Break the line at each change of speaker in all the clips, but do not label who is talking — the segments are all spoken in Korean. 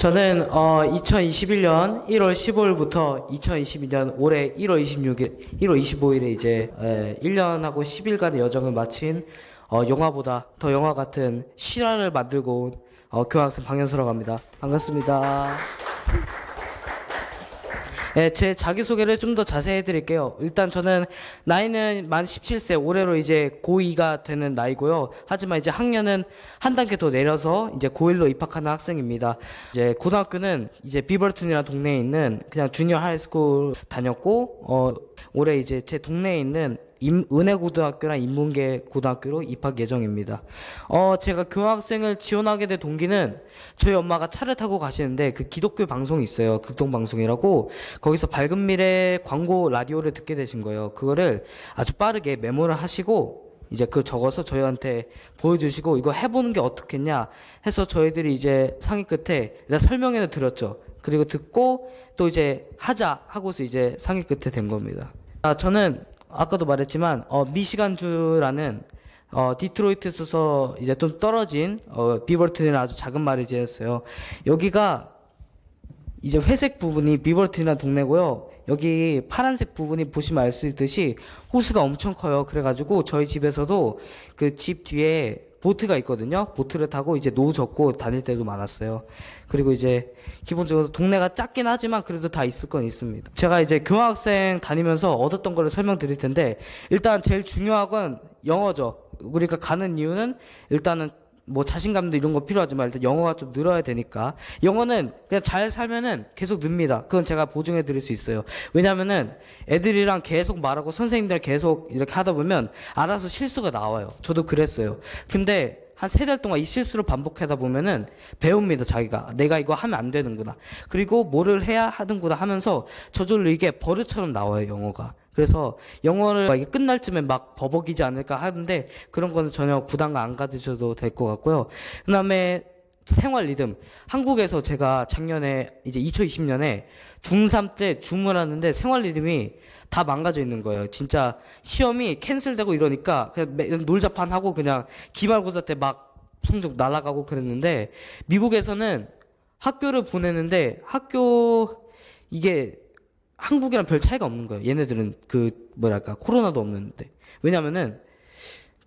저는 2021년 1월 15일부터 2022년 올해 1월 25일에 이제 1년하고 10일간의 여정을 마친 영화보다 더 영화 같은 실화를 만들고 온 교환학생 방현서라고 합니다. 반갑습니다. 네, 제 자기소개를 좀 더 자세히 해드릴게요. 일단 저는 나이는 만 17세, 올해로 이제 고2가 되는 나이고요. 하지만 이제 학년은 한 단계 더 내려서 이제 고1로 입학하는 학생입니다. 이제 고등학교는 이제 비버튼이라는 동네에 있는 그냥 주니어 하이스쿨 다녔고, 올해 이제 제 동네에 있는 은혜고등학교랑 인문계 고등학교로 입학 예정입니다. 제가 교환학생을 지원하게 된 동기는 저희 엄마가 차를 타고 가시는데 그 기독교 방송이 있어요. 극동방송이라고. 거기서 밝은 미래 광고 라디오를 듣게 되신 거예요. 그거를 아주 빠르게 메모를 하시고 이제 그걸 적어서 저희한테 보여주시고 이거 해보는 게 어떻겠냐 해서 저희들이 이제 상의 끝에 일단 설명회를 들었죠. 그리고 듣고 또 이제 하자 하고서 이제 상의 끝에 된 겁니다. 저는 아까도 말했지만 미시간주라는 디트로이트에서 이제 좀 떨어진 비버튼이라는 아주 작은 마을에 지었어요. 여기가 이제 회색 부분이 비버튼이라는 동네고요. 여기 파란색 부분이 보시면 알 수 있듯이 호수가 엄청 커요. 그래가지고 저희 집에서도 그 집 뒤에 보트가 있거든요. 보트를 타고 이제 노 젓고 다닐 때도 많았어요. 그리고 이제 기본적으로 동네가 작긴 하지만 그래도 다 있을 건 있습니다. 제가 이제 교환학생 다니면서 얻었던 거를 설명드릴 텐데 일단 제일 중요한 건 영어죠. 우리가 가는 이유는 일단은 뭐 자신감도 이런 거 필요하지만 일단 영어가 좀 늘어야 되니까 영어는 그냥 잘 살면은 계속 늡니다. 그건 제가 보증해 드릴 수 있어요. 왜냐면은 애들이랑 계속 말하고 선생님들 계속 이렇게 하다 보면 알아서 실수가 나와요. 저도 그랬어요. 근데 한 3달 동안 이 실수를 반복하다 보면은 배웁니다. 자기가 내가 이거 하면 안 되는구나, 그리고 뭐를 해야 하는구나 하면서 저절로 이게 버릇처럼 나와요, 영어가. 그래서 영어를 이게 끝날 쯤에 막 버벅이지 않을까 하는데 그런 거는 전혀 부담감 안 가지셔도 될 것 같고요. 그 다음에 생활 리듬. 한국에서 제가 작년에 이제 2020년에 중3 때 줌을 하는데 생활 리듬이 다 망가져 있는 거예요. 진짜 시험이 캔슬되고 이러니까 그냥 놀자판 하고 그냥 기말고사 때 막 성적 날아가고 그랬는데 미국에서는 학교를 보내는데 이게 한국이랑 별 차이가 없는 거예요. 얘네들은 코로나도 없는데. 왜냐면은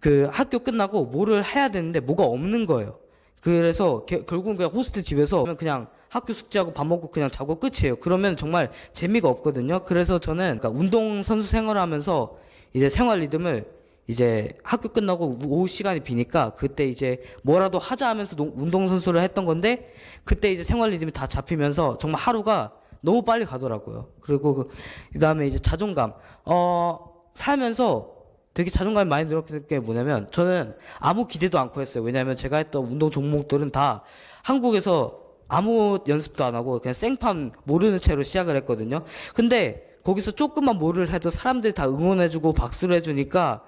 그 학교 끝나고 뭐를 해야 되는데 뭐가 없는 거예요. 그래서 결국은 그냥 호스트 집에서 그냥 학교 숙제하고 밥 먹고 그냥 자고 끝이에요. 그러면 정말 재미가 없거든요. 그래서 저는 그러니까 운동선수 생활을 하면서 이제 생활 리듬을 이제 학교 끝나고 오후 시간이 비니까 그때 이제 뭐라도 하자 하면서 운동선수를 했던 건데 그때 이제 생활 리듬이 다 잡히면서 정말 하루가 너무 빨리 가더라고요. 그리고 그 다음에 이제 자존감. 살면서 되게 자존감이 많이 늘었던 게 뭐냐면 저는 아무 기대도 않고 했어요. 왜냐하면 제가 했던 운동 종목들은 다 한국에서 아무 연습도 안 하고 그냥 생판 모르는 채로 시작을 했거든요. 근데 거기서 조금만 뭐를 해도 사람들이 다 응원해주고 박수를 해주니까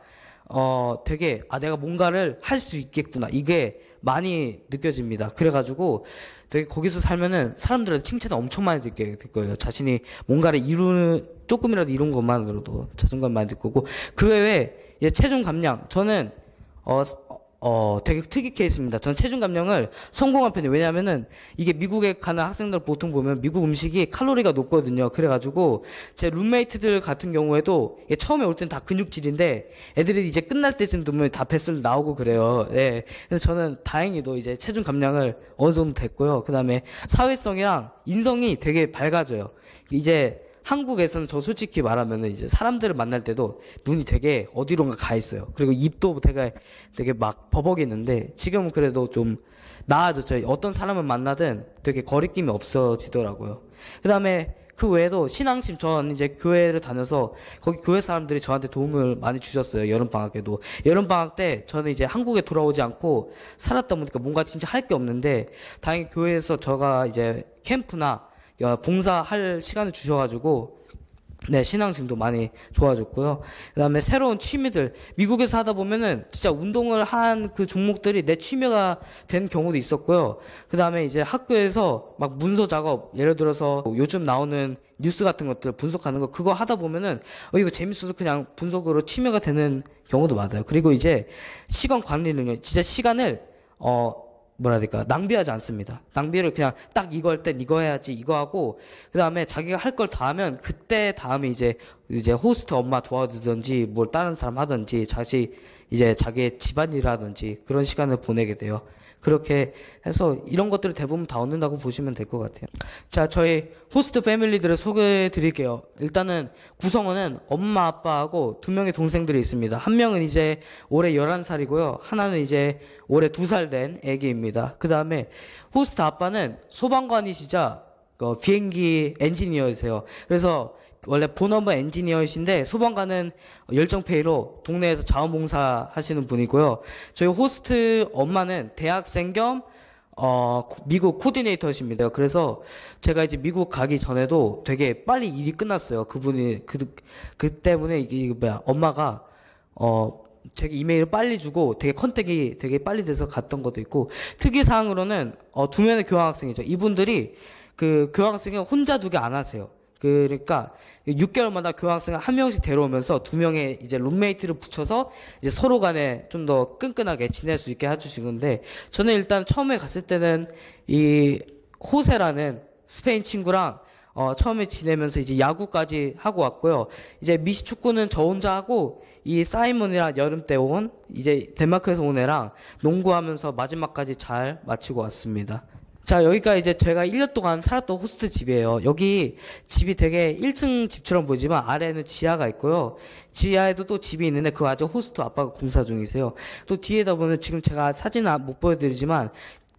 되게 내가 뭔가를 할 수 있겠구나, 이게 많이 느껴집니다. 그래가지고 되게 거기서 살면은 사람들한테 칭찬을 엄청 많이 듣게 될 거예요. 자신이 뭔가를 조금이라도 이룬 것만으로도 자존감 많이 들 거고. 그 외에 체중 감량. 저는 되게 특이 케이스입니다. 저는 체중 감량을 성공한 편이에요. 왜냐면은 이게 미국에 가는 학생들 보통 보면 미국 음식이 칼로리가 높거든요. 그래가지고 제 룸메이트들 같은 경우에도 처음에 올 땐 다 근육질인데 애들이 이제 끝날 때쯤 되면 다 뱃살 나오고 그래요. 예. 그래서 저는 다행히도 이제 체중 감량을 어느 정도 됐고요. 그 다음에 사회성이랑 인성이 되게 밝아져요. 이제 한국에서는 저 솔직히 말하면은 이제 사람들을 만날 때도 눈이 되게 어디론가 가 있어요. 그리고 입도 되게 막 버벅이는데 지금은 그래도 좀 나아졌죠. 어떤 사람을 만나든 되게 거리낌이 없어지더라고요. 그 다음에 그 외에도 신앙심. 전 이제 교회를 다녀서 거기 교회 사람들이 저한테 도움을 많이 주셨어요. 여름방학에도. 여름방학 때 저는 이제 한국에 돌아오지 않고 살았다 보니까 뭔가 진짜 할 게 없는데 다행히 교회에서 제가 이제 캠프나 봉사할 시간을 주셔가지고 신앙심도 많이 좋아졌고요. 그 다음에 새로운 취미들. 미국에서 하다 보면은 진짜 운동을 한 그 종목들이 내 취미가 된 경우도 있었고요. 그 다음에 이제 학교에서 막 문서 작업, 예를 들어서 요즘 나오는 뉴스 같은 것들 분석하는 거, 그거 하다 보면은 이거 재밌어서 그냥 분석으로 취미가 되는 경우도 많아요. 그리고 이제 시간 관리 능력. 진짜 시간을 뭐라 해야 될까, 낭비하지 않습니다. 낭비를 그냥 딱 이거 할 땐 이거 해야지, 이거 하고, 그 다음에 자기가 할 걸 다 하면, 그때 다음에 이제 호스트 엄마 도와주든지, 뭘 다른 사람 하든지, 이제 자기의 집안일을 하든지, 그런 시간을 보내게 돼요. 그렇게 해서 이런 것들을 대부분 다 얻는다고 보시면 될 것 같아요. 자, 저희 호스트 패밀리들을 소개해 드릴게요. 일단은 구성원은 엄마, 아빠하고 두 명의 동생들이 있습니다. 한 명은 이제 올해 11살이고요. 하나는 이제 올해 2살 된 애기입니다. 그 다음에 호스트 아빠는 소방관이시자 비행기 엔지니어이세요. 그래서 원래 본업은 엔지니어이신데 소방관은 열정페이로 동네에서 자원봉사 하시는 분이고요. 저희 호스트 엄마는 대학생 겸 미국 코디네이터십니다. 그래서 제가 이제 미국 가기 전에도 되게 빨리 일이 끝났어요. 그분이 그 때문에 이게 뭐야, 엄마가 되게 이메일을 빨리 주고 되게 컨택이 되게 빨리 돼서 갔던 것도 있고, 특이사항으로는 두 명의 교환학생이죠. 이분들이 그 교환학생은 혼자 두게 안 하세요. 그러니까 6개월마다 교환학생을 한 명씩 데려오면서 두 명의 이제 룸메이트를 붙여서 이제 서로 간에 좀 더 끈끈하게 지낼 수 있게 해주시는데, 저는 일단 처음에 갔을 때는 이 호세라는 스페인 친구랑 처음에 지내면서 이제 야구까지 하고 왔고요. 이제 미식축구는 저 혼자 하고, 이 사이먼이랑 여름 때 온 이제 덴마크에서 온 애랑 농구하면서 마지막까지 잘 마치고 왔습니다. 자, 여기가 이제 제가 1년 동안 살았던 호스트 집이에요. 여기 집이 되게 1층 집처럼 보이지만 아래에는 지하가 있고요. 지하에도 또 집이 있는데 그거 아직 호스트 아빠가 공사 중이세요. 또 뒤에다 보면 지금 제가 사진은 못 보여드리지만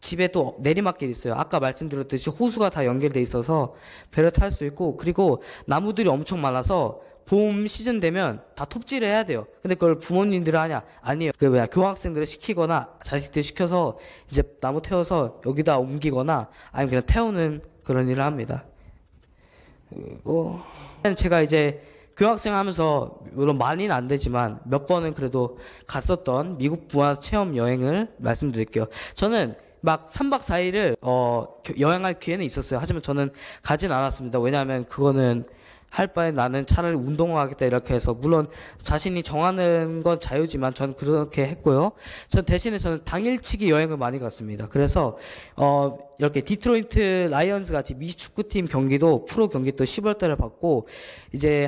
집에 또 내리막길이 있어요. 아까 말씀드렸듯이 호수가 다 연결돼 있어서 배를 탈 수 있고, 그리고 나무들이 엄청 많아서 봄 시즌 되면 다 톱질을 해야 돼요. 근데 그걸 부모님들이 하냐? 아니에요. 그 뭐야, 교환학생들을 시키거나 자식들 시켜서 이제 나무 태워서 여기다 옮기거나 아니면 그냥 태우는 그런 일을 합니다. 그리고 제가 이제 교환학생 하면서 물론 많이는 안 되지만 몇 번은 그래도 갔었던 미국 문화 체험 여행을 말씀드릴게요. 저는 막 3박 4일을 여행할 기회는 있었어요. 하지만 저는 가진 않았습니다. 왜냐하면 그거는 할 바에 나는 차라리 운동을 하겠다 이렇게 해서, 물론 자신이 정하는 건 자유지만 전 그렇게 했고요. 전 대신에 저는 당일치기 여행을 많이 갔습니다. 그래서 이렇게 디트로이트 라이언즈 같이 미식축구팀 경기도 프로 경기도 10월 달에 봤고, 이제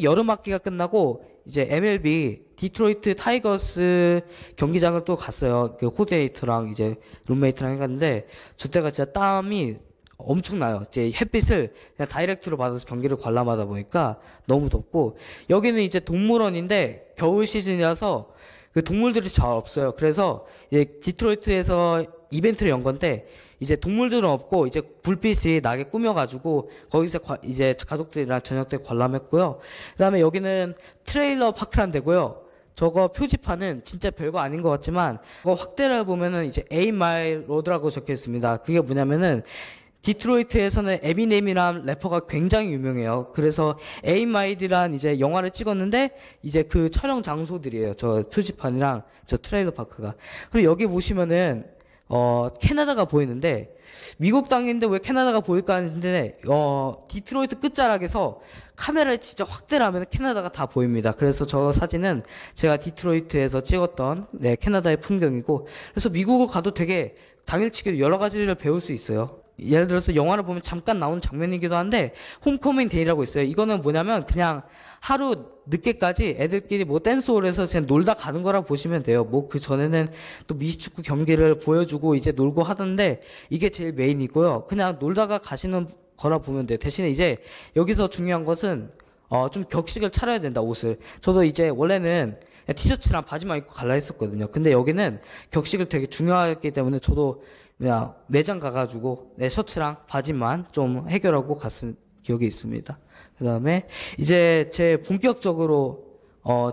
여름 학기가 끝나고 이제 MLB 디트로이트 타이거스 경기장을 또 갔어요. 그 코디네이터랑 이제 룸메이트랑 해갔는데 저 때가 진짜 땀이 엄청나요. 이제 햇빛을 그냥 다이렉트로 받아서 경기를 관람하다 보니까 너무 덥고, 여기는 이제 동물원인데 겨울 시즌이라서 그 동물들이 잘 없어요. 그래서 이제 디트로이트에서 이벤트를 연 건데 이제 동물들은 없고 이제 불빛이 나게 꾸며가지고 거기서 이제 가족들이랑 저녁 때 관람했고요. 그다음에 여기는 트레일러 파크란 데고요. 저거 표지판은 진짜 별거 아닌 것 같지만 그거 확대를 보면은 이제 8마일 로드라고 적혀 있습니다. 그게 뭐냐면은 디트로이트에서는 에미넴이란 래퍼가 굉장히 유명해요. 그래서 에이마일이란 이제 영화를 찍었는데 이제 그 촬영 장소들이에요. 저 표지판이랑 저 트레일러 파크가. 그리고 여기 보시면은 캐나다가 보이는데, 미국 땅인데 왜 캐나다가 보일까 하는데 디트로이트 끝자락에서 카메라를 진짜 확대를 하면 캐나다가 다 보입니다. 그래서 저 사진은 제가 디트로이트에서 찍었던 캐나다의 풍경이고, 그래서 미국을 가도 되게 당일치기로 여러 가지를 배울 수 있어요. 예를 들어서 영화를 보면 잠깐 나오는 장면이기도 한데 홈커밍 데이라고 있어요. 이거는 뭐냐면 그냥 하루 늦게까지 애들끼리 뭐 댄스홀에서 그냥 놀다 가는 거라 보시면 돼요. 뭐 그 전에는 또 미식축구 경기를 보여주고 이제 놀고 하던데 이게 제일 메인이고요. 그냥 놀다가 가시는 거라 보면 돼요. 대신에 이제 여기서 중요한 것은 좀 격식을 차려야 된다, 옷을. 저도 이제 원래는 티셔츠랑 바지만 입고 갈라 했었거든요. 근데 여기는 격식을 되게 중요하기 때문에 저도 그냥 매장 가가지고 내 셔츠랑 바지만 좀 해결하고 갔은 기억이 있습니다. 그 다음에 이제 제 본격적으로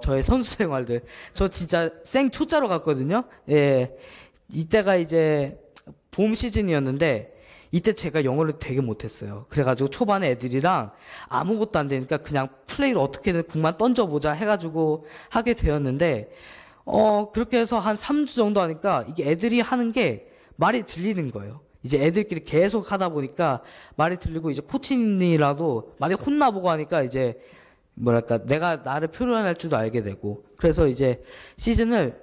저의 선수 생활들, 저 진짜 생 초짜로 갔거든요. 예, 이때가 이제 봄 시즌이었는데 이때 제가 영어를 되게 못했어요. 그래가지고 초반에 애들이랑 아무것도 안 되니까 그냥 플레이를 어떻게든 공만 던져보자 해가지고 하게 되었는데 그렇게 해서 한 3주 정도 하니까 이게 애들이 하는 게 말이 들리는 거예요. 이제 애들끼리 계속 하다 보니까 말이 들리고, 이제 코치님이라도 많이 혼나보고 하니까 이제 뭐랄까 내가 나를 표현할 줄도 알게 되고, 그래서 이제 시즌을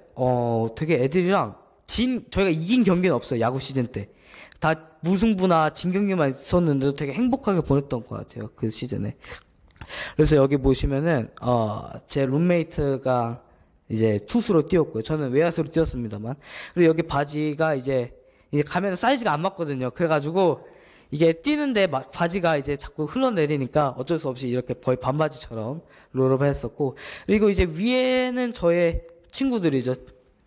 되게 애들이랑 저희가 이긴 경기는 없어요. 야구 시즌 때. 다 무승부나 진 경기만 있었는데도 되게 행복하게 보냈던 것 같아요. 그 시즌에. 그래서 여기 보시면은, 제 룸메이트가 이제 투수로 뛰었고요. 저는 외야수로 뛰었습니다만. 그리고 여기 바지가 이제 가면 사이즈가 안 맞거든요. 그래가지고 이게 뛰는데 바지가 이제 자꾸 흘러내리니까 어쩔 수 없이 이렇게 거의 반바지처럼 롤업을 했었고, 그리고 이제 위에는 저의 친구들이죠.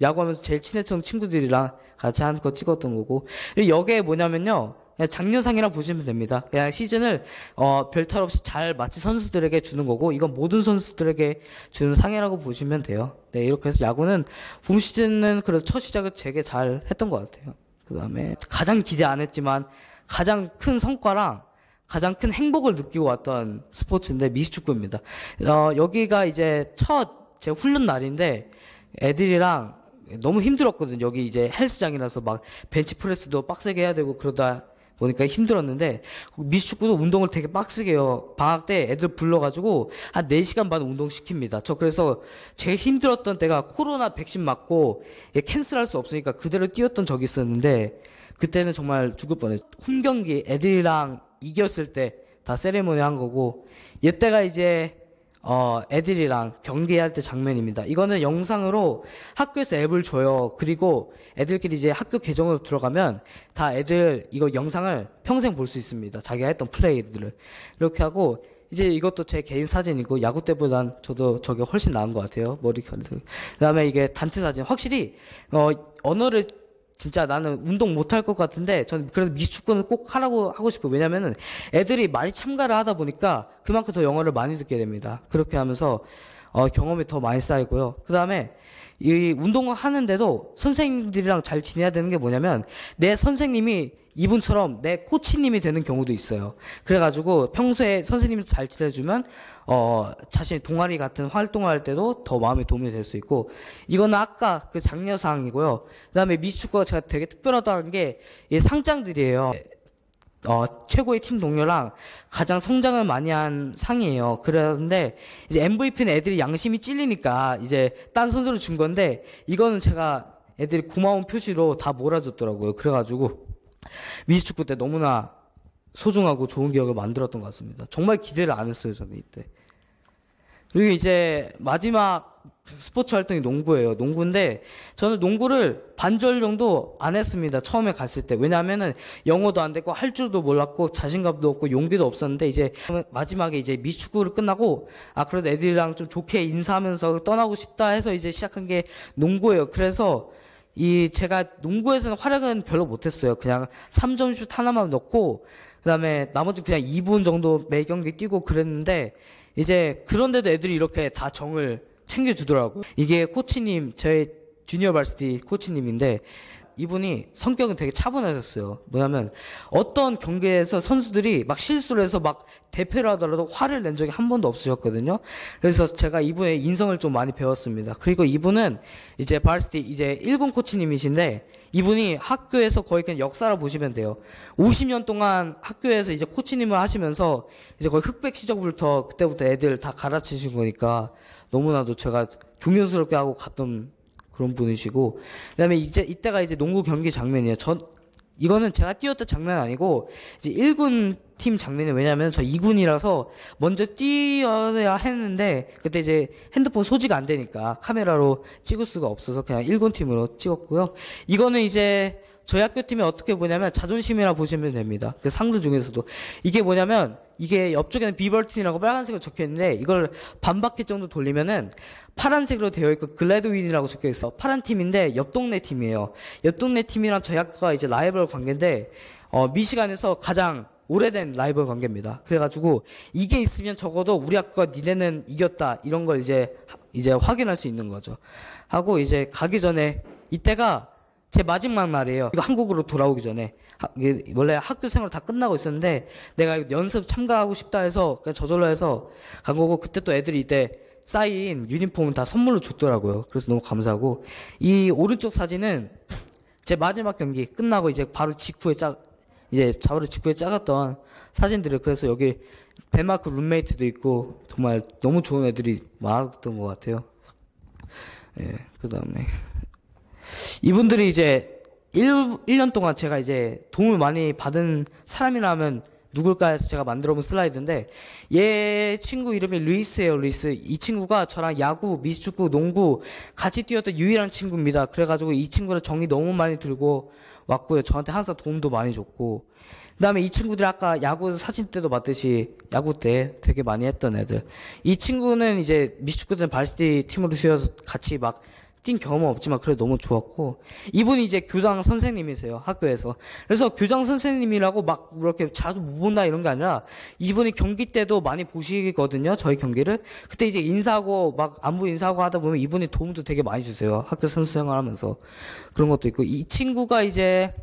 야구하면서 제일 친했던 친구들이랑 같이 한 거 찍었던 거고, 그리고 여기에 뭐냐면요, 그냥 장려상이라 보시면 됩니다. 그냥 시즌을 별 탈 없이 잘 마친 선수들에게 주는 거고, 이건 모든 선수들에게 주는 상이라고 보시면 돼요. 네, 이렇게 해서 야구는 봄 시즌은 그래도 첫 시작을 되게 잘 했던 것 같아요. 그 다음에 가장 기대 안 했지만 가장 큰 성과랑 가장 큰 행복을 느끼고 왔던 스포츠인데 미식축구입니다. 여기가 이제 첫 제 훈련 날인데 애들이랑 너무 힘들었거든요. 여기 이제 헬스장이라서 막 벤치프레스도 빡세게 해야 되고 그러다 보니까 힘들었는데, 미식축구도 운동을 되게 빡세게 해요. 방학 때 애들 불러가지고 한 4시간 반 운동시킵니다. 저 그래서 제일 힘들었던 때가 코로나 백신 맞고 캔슬할 수 없으니까 그대로 뛰었던 적이 있었는데, 그때는 정말 죽을 뻔했어요. 홈 경기 애들이랑 이겼을 때 다 세레모니 한 거고, 이때가 이제 애들이랑 경기할 때 장면입니다. 이거는 영상으로 학교에서 앱을 줘요. 그리고 애들끼리 이제 학교 계정으로 들어가면 다 애들 이거 영상을 평생 볼 수 있습니다. 자기가 했던 플레이들을. 이렇게 하고, 이제 이것도 제 개인 사진이고, 야구 때보단 저도 저게 훨씬 나은 것 같아요. 머리카락. 그 다음에 이게 단체 사진. 확실히, 언어를 진짜 나는 운동 못할 것 같은데 저는 그래도 미식축구는 꼭 하라고 하고 싶어요. 왜냐면은 애들이 많이 참가를 하다 보니까 그만큼 더 영어를 많이 듣게 됩니다. 그렇게 하면서 경험이 더 많이 쌓이고요. 그 다음에 이 운동을 하는데도 선생님들이랑 잘 지내야 되는 게 뭐냐면, 내 선생님이 이분처럼 내 코치님이 되는 경우도 있어요. 그래가지고 평소에 선생님이 잘 지내주면 자신의 동아리 같은 활동을 할 때도 더 마음에 도움이 될 수 있고, 이거는 아까 그 장려상이고요. 그 다음에 미식축구가 제가 되게 특별하다는 게 이 상장들이에요. 최고의 팀 동료랑 가장 성장을 많이 한 상이에요. 그런데 이제 MVP는 애들이 양심이 찔리니까 이제 딴 선수로 준 건데, 이거는 제가 애들이 고마운 표시로 다 몰아줬더라고요. 그래가지고 미식축구 때 너무나 소중하고 좋은 기억을 만들었던 것 같습니다. 정말 기대를 안 했어요, 저는 이때. 그리고 이제 마지막 스포츠 활동이 농구예요. 농구인데 저는 농구를 반절 정도 안 했습니다. 처음에 갔을 때. 왜냐하면은 영어도 안 되고 할 줄도 몰랐고 자신감도 없고 용기도 없었는데, 이제 마지막에 이제 미축구를 끝나고 그래도 애들이랑 좀 좋게 인사하면서 떠나고 싶다 해서 이제 시작한 게 농구예요. 그래서 제가 농구에서는 활약은 별로 못했어요. 그냥 3점 슛 하나만 넣고 그다음에 나머지 그냥 2분 정도 매 경기 뛰고 그랬는데, 이제 그런데도 애들이 이렇게 다 정을 챙겨주더라고요. 이게 코치님, 저희 주니어 발시티 코치님인데, 이분이 성격은 되게 차분하셨어요. 뭐냐면 어떤 경기에서 선수들이 막 실수를 해서 막 대패를 하더라도 화를 낸 적이 한 번도 없으셨거든요. 그래서 제가 이분의 인성을 좀 많이 배웠습니다. 그리고 이분은 이제 발시티 이제 1군 코치님이신데, 이분이 학교에서 거의 그냥 역사라 보시면 돼요. 50년 동안 학교에서 이제 코치님을 하시면서 이제 거의 흑백 시절부터 그때부터 애들 다 갈아치신 거니까 너무나도 제가 존경스럽게 하고 갔던 그런 분이시고, 그다음에 이때가 이제 농구 경기 장면이에요. 이거는 제가 뛰었던 장면 아니고 이제 1군 팀 장면이에요. 왜냐면 저 2군이라서 먼저 뛰어야 했는데 그때 이제 핸드폰 소지가 안 되니까 카메라로 찍을 수가 없어서 그냥 1군 팀으로 찍었고요. 이거는 이제 저희 학교 팀이 어떻게 보냐면 자존심이라 보시면 됩니다. 그 상들 중에서도 이게 뭐냐면, 이게 옆쪽에는 비벌틴이라고 빨간색으로 적혀 있는데 이걸 반바퀴 정도 돌리면은 파란색으로 되어 있고 글래드윈이라고 적혀 있어. 파란 팀인데 옆 동네 팀이에요. 옆 동네 팀이랑 저희 학교가 이제 라이벌 관계인데 미시간에서 가장 오래된 라이벌 관계입니다. 그래가지고 이게 있으면 적어도 우리 학교가 니네는 이겼다 이런 걸 이제 확인할 수 있는 거죠. 하고 이제 가기 전에, 이때가 제 마지막 날이에요. 이거 한국으로 돌아오기 전에. 원래 학교 생활 다 끝나고 있었는데 내가 연습 참가하고 싶다 해서 그냥 저절로 해서 간 거고, 그때 또 애들이 이때 쌓인 유니폼을 다 선물로 줬더라고요. 그래서 너무 감사하고, 이 오른쪽 사진은 제 마지막 경기 끝나고 이제 바로 직후에 작았던 사진들을. 그래서 여기 덴마크 룸메이트도 있고 정말 너무 좋은 애들이 많았던 것 같아요. 예, 그 다음에 이분들이 이제 1년 동안 제가 이제 도움을 많이 받은 사람이라면 누굴까 해서 제가 만들어 본 슬라이드인데, 얘 친구 이름이 루이스예요, 루이스. 이 친구가 저랑 야구, 미식축구, 농구 같이 뛰었던 유일한 친구입니다. 그래가지고 이 친구는 정이 너무 많이 들고 왔고요. 저한테 항상 도움도 많이 줬고. 그 다음에 이 친구들이 아까 야구 사진 때도 봤듯이 야구 때 되게 많이 했던 애들. 이 친구는 이제 미식축구단 발시티 팀으로 뛰어서 같이 막 뛴 경험은 없지만 그래도 너무 좋았고, 이분이 이제 교장 선생님이세요, 학교에서. 그래서 교장 선생님이라고 막 이렇게 자주 못 본다 이런 게 아니라 이분이 경기 때도 많이 보시거든요, 저희 경기를. 그때 이제 인사하고 막 안부 인사하고 하다 보면 이분이 도움도 되게 많이 주세요, 학교 선수 생활하면서. 그런 것도 있고, 이 친구가 이제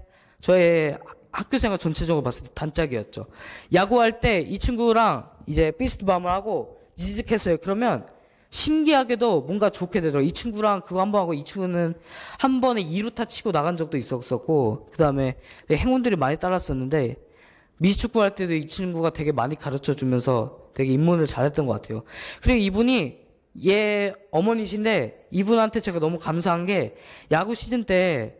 저의 학교 생활 전체적으로 봤을 때 단짝이었죠. 야구할 때 이 친구랑 이제 피스트밤을 하고 이직했어요. 그러면 신기하게도 뭔가 좋게 되더라고요. 이 친구랑 그거 한 번 하고, 이 친구는 한 번에 2루타 치고 나간 적도 있었고, 그 다음에 행운들이 많이 따랐었는데, 미식축구 할 때도 이 친구가 되게 많이 가르쳐 주면서 되게 입문을 잘했던 것 같아요. 그리고 이분이 얘 어머니신데, 이분한테 제가 너무 감사한 게, 야구 시즌 때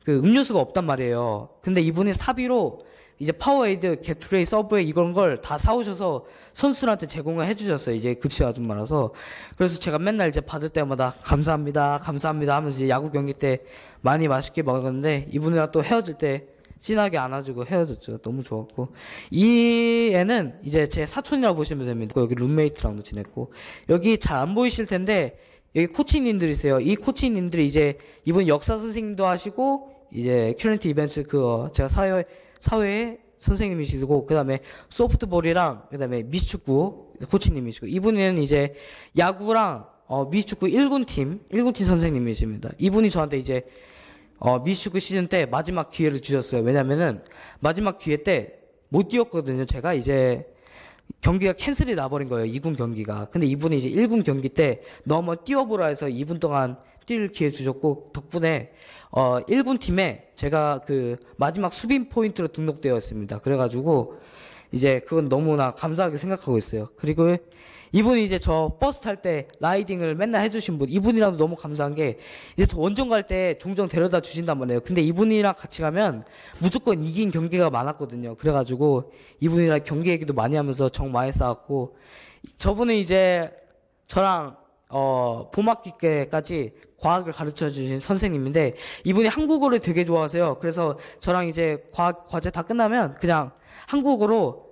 그 음료수가 없단 말이에요. 근데 이분이 사비로 이제 파워에이드, 게토레이, 서브웨이 이런 걸 다 사오셔서 선수들한테 제공을 해주셨어요. 이제 급식 아줌마라서. 그래서 제가 맨날 이제 받을 때마다 감사합니다, 감사합니다 하면서 이제 야구 경기 때 많이 맛있게 먹었는데, 이분이랑 또 헤어질 때 진하게 안아주고 헤어졌죠. 너무 좋았고. 이 애는 이제 제 사촌이라고 보시면 됩니다. 여기 룸메이트랑도 지냈고. 여기 잘 안 보이실 텐데, 여기 코치님들이세요. 이 코치님들이 이제 이분 역사 선생님도 하시고, 이제 큐런티 이벤트 제가 사회 선생님이시고, 그 다음에 소프트볼이랑, 그 다음에 미식축구 코치님이시고, 이분은 이제 야구랑, 미식축구 1군 팀 선생님이십니다. 이분이 저한테 이제, 미식축구 시즌 때 마지막 기회를 주셨어요. 왜냐면은, 마지막 기회 때 못 뛰었거든요. 제가 이제, 경기가 캔슬이 나버린 거예요, 2군 경기가. 근데 이분이 이제 1군 경기 때 너 한번 뛰어보라 해서 2분 동안 뛸 기회 주셨고, 덕분에 1군 팀에 제가 그 마지막 수빈 포인트로 등록되어 있습니다. 그래가지고 이제 그건 너무나 감사하게 생각하고 있어요. 그리고 이분이 이제 저 버스 탈 때 라이딩을 맨날 해주신 분, 이분이랑도 너무 감사한 게, 이제 저 원정 갈 때 종종 데려다 주신단 말이에요. 근데 이분이랑 같이 가면 무조건 이긴 경기가 많았거든요. 그래가지고 이분이랑 경기 얘기도 많이 하면서 정 많이 쌓았고, 저분은 이제 저랑 봄학기 때까지 과학을 가르쳐 주신 선생님인데, 이분이 한국어를 되게 좋아하세요. 그래서 저랑 이제 과제 다 끝나면 그냥 한국어로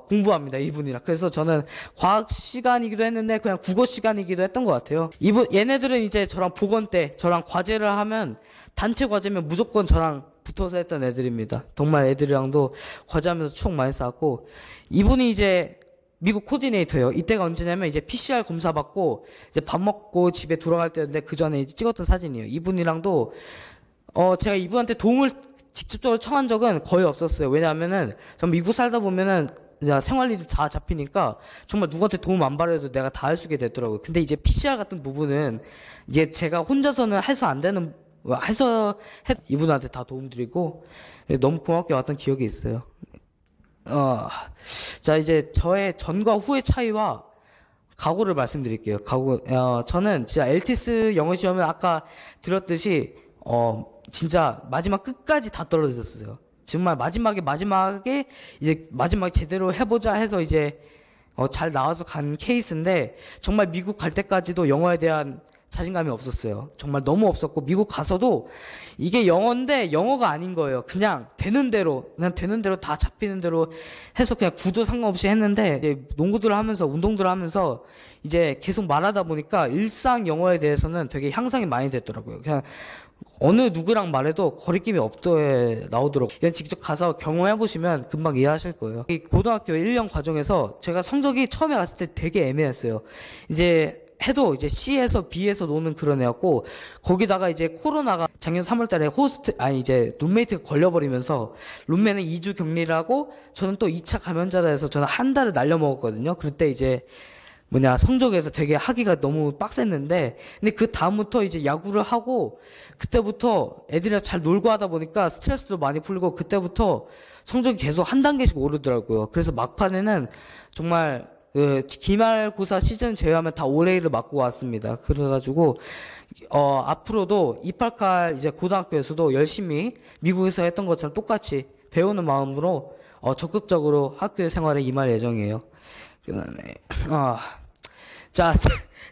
공부합니다, 이분이랑. 그래서 저는 과학 시간이기도 했는데 그냥 국어 시간이기도 했던 것 같아요. 얘네들은 이제 저랑 보건 때 저랑 과제를 하면, 단체 과제면 무조건 저랑 붙어서 했던 애들입니다. 정말 애들이랑도 과제하면서 추억 많이 쌓았고, 이분이 이제 미국 코디네이터예요. 이때가 언제냐면 이제 PCR 검사 받고 이제 밥 먹고 집에 돌아갈 때였는데, 그 전에 이제 찍었던 사진이에요. 이분이랑도 제가 이분한테 도움을 직접적으로 청한 적은 거의 없었어요. 왜냐하면은 전 미국 살다 보면은 생활일이 다 잡히니까 정말 누구한테 도움 안 받아도 내가 다 할 수 있게 되더라고요. 근데 이제 PCR 같은 부분은 이제 제가 혼자서는 해서 안 되는, 이분한테 다 도움 드리고 너무 고맙게 왔던 기억이 있어요. 자, 이제 저의 전과 후의 차이와 각오를 말씀드릴게요. 저는 진짜 LTS 영어 시험은 아까 들었듯이 진짜 마지막 끝까지 다 떨어졌어요. 정말 마지막에 이제 마지막에 제대로 해보자 해서 이제 잘 나와서 간 케이스인데, 정말 미국 갈 때까지도 영어에 대한 자신감이 없었어요. 정말 너무 없었고, 미국 가서도 이게 영어인데 영어가 아닌 거예요. 그냥 되는 대로 다 잡히는 대로 해서 그냥 구조 상관없이 했는데, 이제 농구들을 하면서 운동들을 하면서 이제 계속 말하다 보니까 일상 영어에 대해서는 되게 향상이 많이 됐더라고요. 그냥 어느 누구랑 말해도 거리낌이 나오도록, 이건 직접 가서 경험해보시면 금방 이해하실 거예요. 이 고등학교 1년 과정에서 제가 성적이 처음에 갔을 때 되게 애매했어요. 이제 해도 이제 C에서 B에서 노는 그런 애였고, 거기다가 이제 코로나가 작년 3월 달에 이제 룸메이트가 걸려버리면서, 룸메는 2주 격리를 하고 저는 또 2차 감염자다 해서 저는 한 달을 날려먹었거든요. 그때 이제 성적에서 되게 하기가 너무 빡셌는데, 근데 그 다음부터 이제 야구를 하고, 그때부터 애들이랑 잘 놀고 하다 보니까 스트레스도 많이 풀리고, 그때부터 성적이 계속 한 단계씩 오르더라고요. 그래서 막판에는 정말 그 기말고사 시즌 제외하면 다 올해를 맞고 왔습니다. 그래가지고 앞으로도 입학할 이제 고등학교에서도 열심히 미국에서 했던 것처럼 똑같이 배우는 마음으로 적극적으로 학교 생활에 임할 예정이에요. 그다음에 자,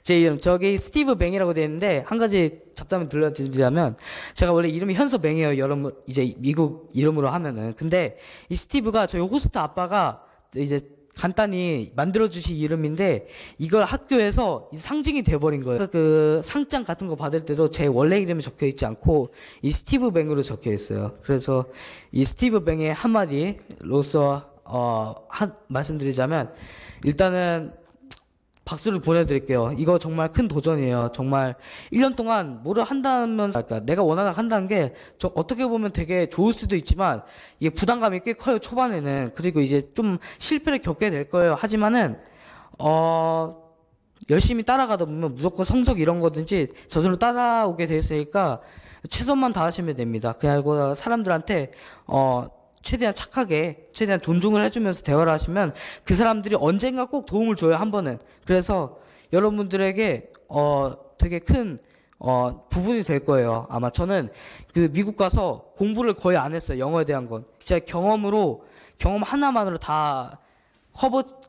제 이름 저기 스티브 뱅이라고 되어 있는데 한 가지 잡담을 들려드리자면 제가 원래 이름이 현서 뱅이에요. 여러분 이제 미국 이름으로 하면은. 근데 이 스티브가 저희 호스트 아빠가 이제 간단히 만들어주신 이름인데 이걸 학교에서 상징이 돼버린 거예요. 그 상장 같은 거 받을 때도 제 원래 이름이 적혀 있지 않고 이 스티브 뱅으로 적혀 있어요. 그래서 이 스티브 뱅의 한마디로서 말씀드리자면 일단은 박수를 보내드릴게요. 이거 정말 큰 도전이에요. 정말 1년 동안 뭐를 한다면, 그러니까 내가 원하는 한다는 게 어떻게 보면 되게 좋을 수도 있지만 이게 부담감이 꽤 커요. 초반에는. 그리고 이제 좀 실패를 겪게 될 거예요. 하지만은 열심히 따라가다 보면 무조건 성적 이런 거든지 저절로 따라오게 돼 있으니까 최선만 다하시면 됩니다. 그리고 사람들한테 최대한 착하게, 최대한 존중을 해주면서 대화를 하시면 그 사람들이 언젠가 꼭 도움을 줘요, 한 번은. 그래서 여러분들에게, 되게 큰, 부분이 될 거예요. 아마 저는 그 미국 가서 공부를 거의 안 했어요, 영어에 대한 건. 진짜 경험 하나만으로 다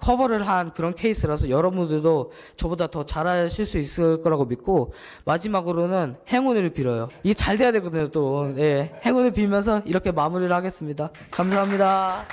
커버를 한 그런 케이스라서 여러분들도 저보다 더 잘하실 수 있을 거라고 믿고 마지막으로는 행운을 빌어요. 이게 잘 돼야 되거든요, 또. 네, 행운을 빌면서 이렇게 마무리를 하겠습니다. 감사합니다.